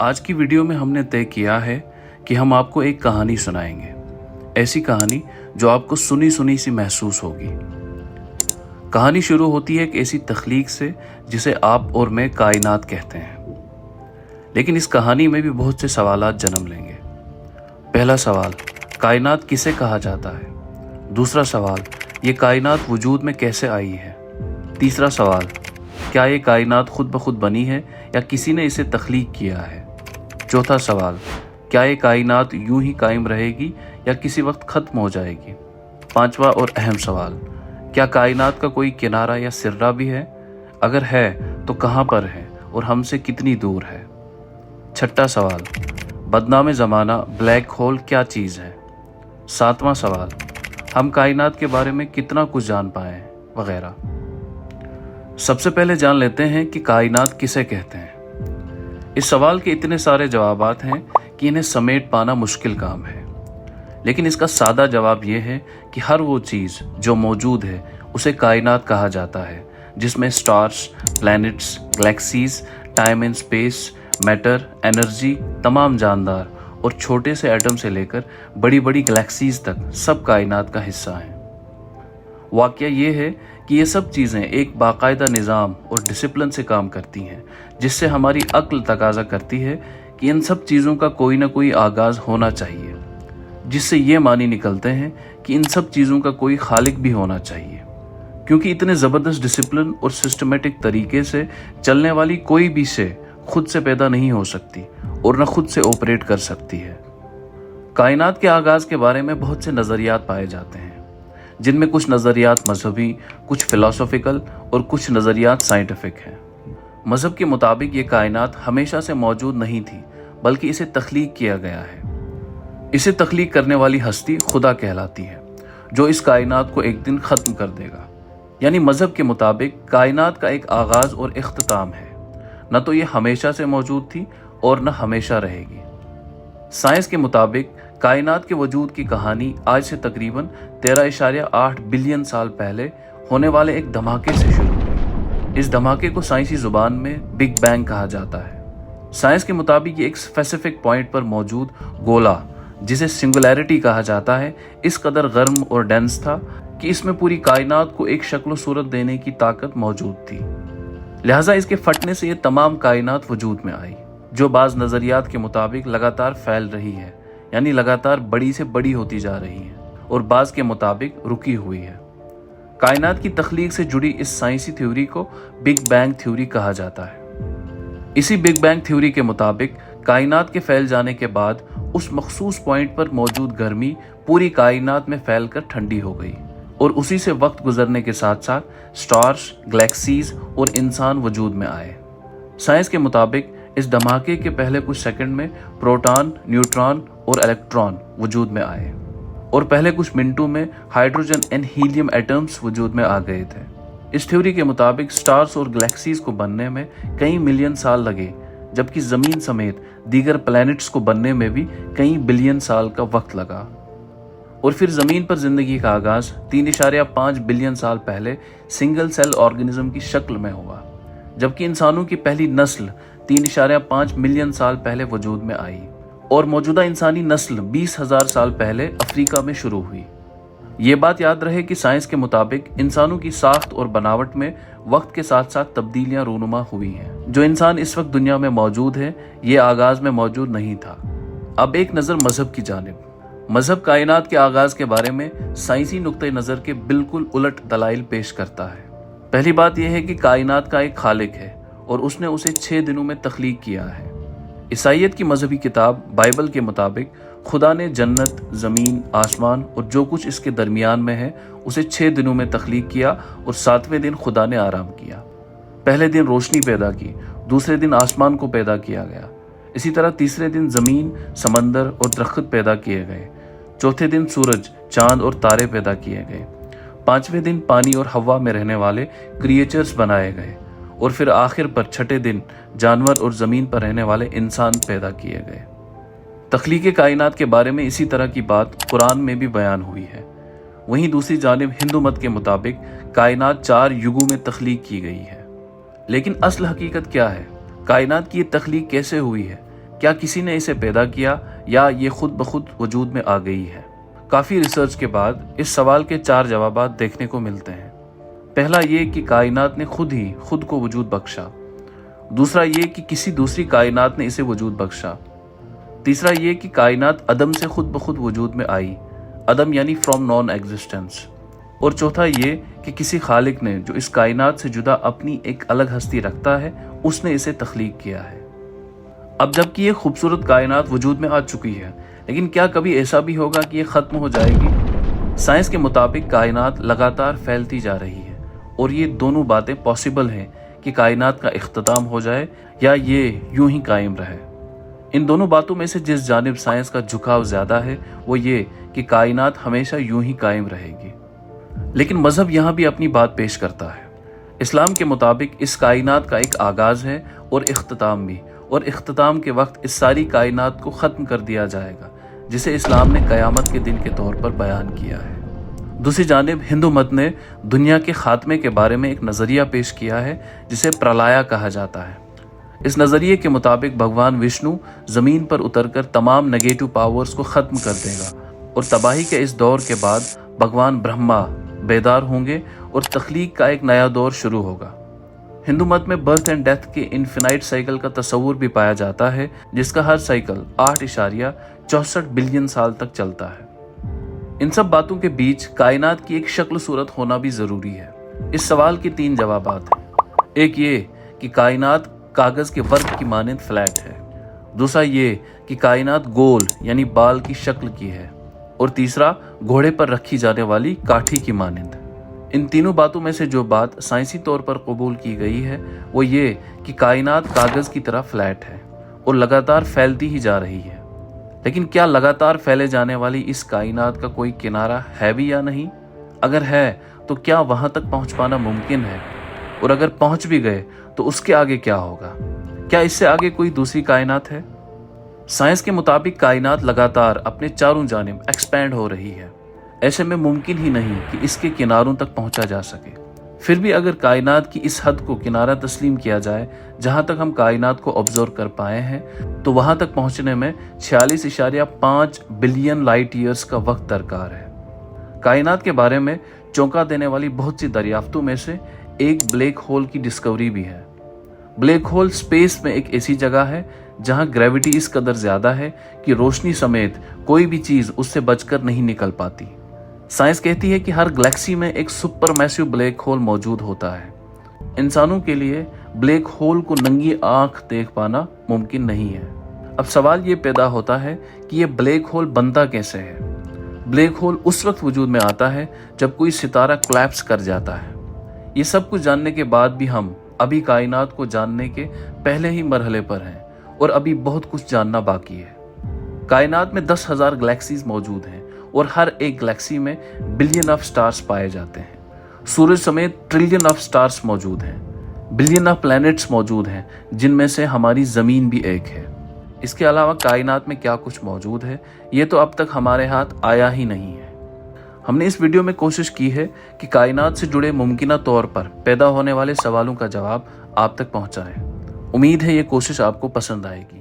آج کی ویڈیو میں ہم نے طے کیا ہے کہ ہم آپ کو ایک کہانی سنائیں گے، ایسی کہانی جو آپ کو سنی سنی سی محسوس ہوگی۔ کہانی شروع ہوتی ہے ایک ایسی تخلیق سے جسے آپ اور میں کائنات کہتے ہیں، لیکن اس کہانی میں بھی بہت سے سوالات جنم لیں گے۔ پہلا سوال، کائنات کسے کہا جاتا ہے؟ دوسرا سوال، یہ کائنات وجود میں کیسے آئی ہے؟ تیسرا سوال، کیا یہ کائنات خود بخود بنی ہے یا کسی نے اسے تخلیق کیا ہے؟ چوتھا سوال، کیا یہ کائنات یوں ہی قائم رہے گی یا کسی وقت ختم ہو جائے گی؟ پانچواں اور اہم سوال، کیا کائنات کا کوئی کنارہ یا سرہ بھی ہے؟ اگر ہے تو کہاں پر ہے اور ہم سے کتنی دور ہے؟ چھٹا سوال، بدنام زمانہ بلیک ہول کیا چیز ہے؟ ساتواں سوال، ہم کائنات کے بارے میں کتنا کچھ جان پائے ہیں وغیرہ۔ سب سے پہلے جان لیتے ہیں کہ کائنات کسے کہتے ہیں۔ اس سوال کے اتنے سارے جوابات ہیں کہ انہیں سمیٹ پانا مشکل کام ہے، لیکن اس کا سادہ جواب یہ ہے کہ ہر وہ چیز جو موجود ہے اسے کائنات کہا جاتا ہے، جس میں stars, planets, galaxies, time and space, matter, energy, تمام جاندار اور چھوٹے سے ایٹم سے لے کر بڑی بڑی گلیکسیز تک سب کائنات کا حصہ ہیں۔ واقعہ یہ ہے کہ یہ سب چیزیں ایک باقاعدہ نظام اور ڈسپلن سے کام کرتی ہیں، جس سے ہماری عقل تقاضا کرتی ہے کہ ان سب چیزوں کا کوئی نہ کوئی آغاز ہونا چاہیے، جس سے یہ معنی نکلتے ہیں کہ ان سب چیزوں کا کوئی خالق بھی ہونا چاہیے، کیونکہ اتنے زبردست ڈسپلن اور سسٹمیٹک طریقے سے چلنے والی کوئی بھی شے خود سے پیدا نہیں ہو سکتی اور نہ خود سے آپریٹ کر سکتی ہے۔ کائنات کے آغاز کے بارے میں بہت سے نظریات پائے جاتے ہیں، جن میں کچھ نظریات مذہبی، کچھ فلسافیکل اور کچھ نظریات سائنٹیفک ہیں۔ مذہب کے مطابق یہ کائنات ہمیشہ سے موجود نہیں تھی، بلکہ اسے تخلیق کیا گیا ہے۔ اسے تخلیق کرنے والی ہستی خدا کہلاتی ہے، جو اس کائنات کو ایک دن ختم کر دے گا۔ یعنی مذہب کے مطابق کائنات کا ایک آغاز اور اختتام ہے، نہ تو یہ ہمیشہ سے موجود تھی اور نہ ہمیشہ رہے گی۔ سائنس کے مطابق کائنات کے وجود کی کہانی آج سے تقریباً 13.8 بلین سال پہلے ہونے والے ایک دھماکے سے شروع ہوئی۔ اس دھماکے کو سائنسی زبان میں بگ بینگ کہا جاتا ہے۔ سائنس کے مطابق یہ ایک اسپیسیفک پوائنٹ پر موجود گولا، جسے سنگولیرٹی کہا جاتا ہے، اس قدر گرم اور ڈینس تھا کہ اس میں پوری کائنات کو ایک شکل و صورت دینے کی طاقت موجود تھی۔ لہٰذا اس کے پھٹنے سے یہ تمام کائنات وجود میں آئی، جو بعض نظریات کے مطابق لگاتار پھیل رہی ہے، یعنی لگاتار بڑی سے بڑی ہوتی جا رہی ہے، اور بعض کے مطابق رکی ہوئی ہے۔ کائنات کی تخلیق سے جڑی اس سائنسی تھیوری کو بگ بینگ تھیوری کہا جاتا ہے۔ اسی بگ بینگ تھیوری کے مطابق کائنات کے پھیل جانے کے بعد اس مخصوص پوائنٹ پر موجود گرمی پوری کائنات میں پھیل کر ٹھنڈی ہو گئی، اور اسی سے وقت گزرنے کے ساتھ ساتھ سٹارز، گلیکسیز اور انسان وجود میں آئے۔ سائنس کے مطابق اس دھماکے کے پہلے کچھ سیکنڈ میں پروٹون، نیوٹران اور الیکٹران وجود میں آئے، اور پہلے کچھ منٹوں میں ہائیڈروجن اینڈ ہیلیم ایٹمز وجود میں آ گئے تھے۔ اس تھیوری کے مطابق سٹارز اور گلیکسیز کو بننے میں کئی ملین سال لگے، جبکہ زمین سمیت دیگر پلینٹس کو بننے میں بھی کئی بلین سال کا وقت لگا۔ اور پھر زمین پر زندگی کا آغاز 3.5 بلین سال پہلے سنگل سیل آرگنزم کی شکل میں ہوا، جبکہ انسانوں کی پہلی نسل 3.5 ملین سال پہلے وجود میں آئی، اور موجودہ انسانی نسل 20,000 سال پہلے افریقہ میں شروع ہوئی۔ یہ بات یاد رہے کہ سائنس کے مطابق انسانوں کی ساخت اور بناوٹ میں وقت کے ساتھ ساتھ تبدیلیاں رونما ہوئی ہیں۔ جو انسان اس وقت دنیا میں موجود ہے، یہ آغاز میں موجود نہیں تھا۔ اب ایک نظر مذہب کی جانب۔ مذہب کائنات کے آغاز کے بارے میں سائنسی نقطۂ نظر کے بالکل الٹ دلائل پیش کرتا ہے۔ پہلی بات یہ ہے کہ کائنات کا ایک خالق ہے اور اس نے اسے 6 دنوں میں تخلیق کیا ہے۔ عیسائیت کی مذہبی کتاب بائبل کے مطابق خدا نے جنت، زمین، آسمان اور جو کچھ اس کے درمیان میں ہے اسے 6 دنوں میں تخلیق کیا، اور 7ویں دن خدا نے آرام کیا۔ پہلے دن روشنی پیدا کی، دوسرے دن آسمان کو پیدا کیا گیا، اسی طرح تیسرے دن زمین، سمندر اور درخت پیدا کیے گئے، چوتھے دن سورج، چاند اور تارے پیدا کیے گئے، 5ویں دن پانی اور ہوا میں رہنے والے کریچرز بنائے گئے، اور پھر آخر پر 6ٹھے دن جانور اور زمین پر رہنے والے انسان پیدا کیے گئے۔ تخلیق کائنات کے بارے میں اسی طرح کی بات قرآن میں بھی بیان ہوئی ہے۔ وہیں دوسری جانب ہندو مت کے مطابق کائنات 4 یگوں میں تخلیق کی گئی ہے۔ لیکن اصل حقیقت کیا ہے؟ کائنات کی یہ تخلیق کیسے ہوئی ہے؟ کیا کسی نے اسے پیدا کیا یا یہ خود بخود وجود میں آ گئی ہے؟ کافی ریسرچ کے بعد اس سوال کے 4 جوابات دیکھنے کو ملتے ہیں۔ پہلا یہ کہ کائنات نے خود ہی خود کو وجود بخشا۔ دوسرا یہ کہ کسی دوسری کائنات نے اسے وجود بخشا۔ تیسرا یہ کہ کائنات عدم سے خود بخود وجود میں آئی، عدم یعنی فرام نان ایگزسٹنس۔ اور چوتھا یہ کہ کسی خالق نے جو اس کائنات سے جدا اپنی ایک الگ ہستی رکھتا ہے، اس نے اسے تخلیق کیا ہے۔ اب جبکہ یہ خوبصورت کائنات وجود میں آ چکی ہے، لیکن کیا کبھی ایسا بھی ہوگا کہ یہ ختم ہو جائے گی؟ سائنس کے مطابق کائنات لگاتار پھیلتی جا رہی ہے، اور یہ دونوں باتیں پاسبل ہیں کہ کائنات کا اختتام ہو جائے یا یہ یوں ہی قائم رہے۔ ان دونوں باتوں میں سے جس جانب سائنس کا جھکاؤ زیادہ ہے وہ یہ کہ کائنات ہمیشہ یوں ہی قائم رہے گی۔ لیکن مذہب یہاں بھی اپنی بات پیش کرتا ہے۔ اسلام کے مطابق اس کائنات کا ایک آغاز ہے اور اختتام بھی، اور اختتام کے وقت اس ساری کائنات کو ختم کر دیا جائے گا، جسے اسلام نے قیامت کے دن کے طور پر بیان کیا ہے۔ دوسری جانب ہندو مت نے دنیا کے خاتمے کے بارے میں ایک نظریہ پیش کیا ہے جسے پرلایا کہا جاتا ہے۔ اس نظریے کے مطابق بھگوان وشنو زمین پر اتر کر تمام نیگیٹو پاورز کو ختم کر دے گا، اور تباہی کے اس دور کے بعد بھگوان برہما بیدار ہوں گے اور تخلیق کا ایک نیا دور شروع ہوگا۔ ہندو مت میں برتھ اینڈ ڈیتھ کے انفینائٹ سائیکل کا تصور بھی پایا جاتا ہے، جس کا ہر سائیکل 8.64 بلین سال تک چلتا ہے۔ ان سب باتوں کے بیچ کائنات کی ایک شکل صورت ہونا بھی ضروری ہے۔ اس سوال کے 3 جوابات ہیں۔ ایک یہ کہ کائنات کاغذ کے ورق کی مانند فلیٹ ہے، دوسرا یہ کہ کائنات گول یعنی بال کی شکل کی ہے، اور تیسرا گھوڑے پر رکھی جانے والی کاٹھی کی مانند۔ ان تینوں باتوں میں سے جو بات سائنسی طور پر قبول کی گئی ہے وہ یہ کہ کائنات کاغذ کی طرح فلیٹ ہے اور لگاتار پھیلتی ہی جا رہی ہے۔ لیکن کیا لگاتار پھیلے جانے والی اس کائنات کا کوئی کنارہ ہے بھی یا نہیں؟ اگر ہے تو کیا وہاں تک پہنچ پانا ممکن ہے؟ اور اگر پہنچ بھی گئے تو اس کے آگے کیا ہوگا؟ کیا اس سے آگے کوئی دوسری کائنات ہے؟ سائنس کے مطابق کائنات لگاتار اپنے چاروں جانب ایکسپینڈ ہو رہی ہے۔ ایسے میں ممکن ہی نہیں کہ اس کے کناروں تک پہنچا جا سکے۔ پھر بھی اگر کائنات کی اس حد کو کنارہ تسلیم کیا جائے جہاں تک ہم کائنات کو آبزرو کر پائے ہیں، تو وہاں تک پہنچنے میں 46.5 بلین لائٹ ایئرز کا وقت درکار ہے۔ کائنات کے بارے میں چونکا دینے والی بہت سی دریافتوں میں سے ایک بلیک ہول کی ڈسکوری بھی ہے۔ بلیک ہول اسپیس میں ایک ایسی جگہ ہے جہاں گریوٹی اس قدر زیادہ ہے کہ روشنی سمیت کوئی بھی چیز اس سے بچ کر نہیں نکل پاتی۔ سائنس کہتی ہے کہ ہر گلیکسی میں ایک سپر میسیو بلیک ہول موجود ہوتا ہے۔ انسانوں کے لیے بلیک ہول کو ننگی آنکھ دیکھ پانا ممکن نہیں ہے۔ اب سوال یہ پیدا ہوتا ہے کہ یہ بلیک ہول بنتا کیسے ہے؟ بلیک ہول اس وقت وجود میں آتا ہے جب کوئی ستارہ کولیپس کر جاتا ہے۔ یہ سب کچھ جاننے کے بعد بھی ہم ابھی کائنات کو جاننے کے پہلے ہی مرحلے پر ہیں، اور ابھی بہت کچھ جاننا باقی ہے۔ کائنات میں 10,000 گلیکسیز موجود ہیں، اور ہر ایک گلیکسی میں بلین آف سٹارز پائے جاتے ہیں۔ سورج سمیت ٹریلین آف سٹارز موجود ہیں، بلین آف پلینٹس موجود ہیں، جن میں سے ہماری زمین بھی ایک ہے۔ اس کے علاوہ کائنات میں کیا کچھ موجود ہے یہ تو اب تک ہمارے ہاتھ آیا ہی نہیں ہے۔ ہم نے اس ویڈیو میں کوشش کی ہے کہ کائنات سے جڑے ممکنہ طور پر پیدا ہونے والے سوالوں کا جواب آپ تک پہنچائیں۔ امید ہے یہ کوشش آپ کو پسند آئے گی۔